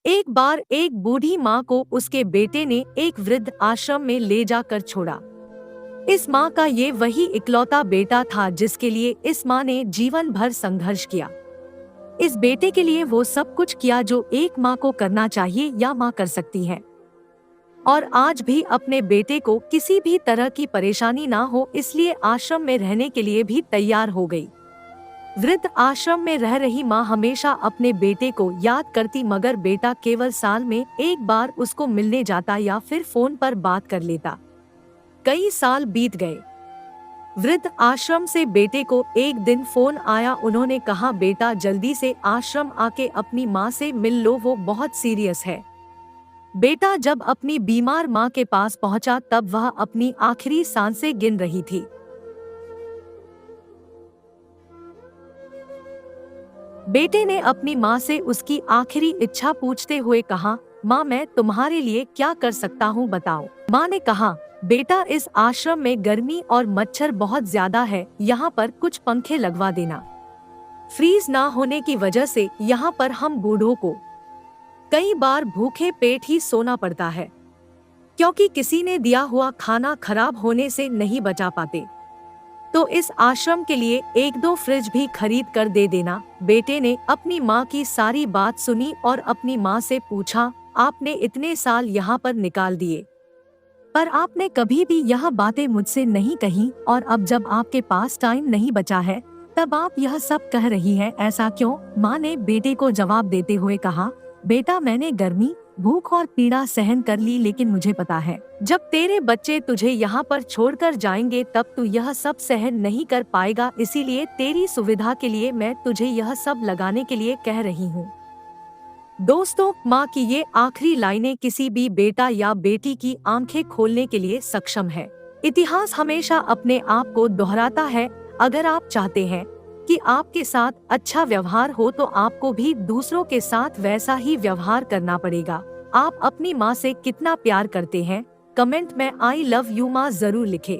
एक बार एक बूढ़ी माँ को उसके बेटे ने एक वृद्ध आश्रम में ले जाकर छोड़ा। इस माँ का ये वही इकलौता बेटा था जिसके लिए इस माँ ने जीवन भर संघर्ष किया। इस बेटे के लिए वो सब कुछ किया जो एक माँ को करना चाहिए या माँ कर सकती है। और आज भी अपने बेटे को किसी भी तरह की परेशानी ना हो इसलिए आश्रम में रहने के लिए भी तैयार हो गई। वृद्ध आश्रम में रह रही माँ हमेशा अपने बेटे को याद करती मगर बेटा केवल साल में एक बार उसको मिलने जाता या फिर फोन पर बात कर लेता। कई साल बीत गए। वृद्ध आश्रम से बेटे को एक दिन फोन आया। उन्होंने कहा, बेटा जल्दी से आश्रम आके अपनी माँ से मिल लो, वो बहुत सीरियस है। बेटा जब अपनी बीमार माँ के पास पहुंचा तब वह अपनी आखिरी सांसें गिन रही थी। बेटे ने अपनी माँ से उसकी आखिरी इच्छा पूछते हुए कहा, माँ मैं तुम्हारे लिए क्या कर सकता हूँ बताओ। माँ ने कहा, बेटा इस आश्रम में गर्मी और मच्छर बहुत ज्यादा है, यहाँ पर कुछ पंखे लगवा देना। फ्रीज ना होने की वजह से यहाँ पर हम बूढ़ों को कई बार भूखे पेट ही सोना पड़ता है, क्योंकि किसी ने दिया हुआ खाना खराब होने से नहीं बचा पाते। तो इस आश्रम के लिए एक दो फ्रिज भी खरीद कर दे देना। बेटे ने अपनी माँ की सारी बात सुनी और अपनी माँ से पूछा, आपने इतने साल यहाँ पर निकाल दिए, पर आपने कभी भी यह बातें मुझसे नहीं कही, और अब जब आपके पास टाइम नहीं बचा है तब आप यह सब कह रही हैं, ऐसा क्यों? माँ ने बेटे को जवाब देते हुए कहा, बेटा मैंने गर्मी, भूख और पीड़ा सहन कर ली, लेकिन मुझे पता है जब तेरे बच्चे तुझे यहाँ पर छोड़कर जाएंगे तब तू यह सब सहन नहीं कर पाएगा, इसीलिए तेरी सुविधा के लिए मैं तुझे यह सब लगाने के लिए कह रही हूँ। दोस्तों, माँ की ये आखिरी लाइनें किसी भी बेटा या बेटी की आंखें खोलने के लिए सक्षम है। इतिहास हमेशा अपने आप को दोहराता है। अगर आप चाहते हैं कि आपके साथ अच्छा व्यवहार हो तो आपको भी दूसरों के साथ वैसा ही व्यवहार करना पड़ेगा। आप अपनी माँ से कितना प्यार करते हैं? कमेंट में आई लव यू माँ जरूर लिखें।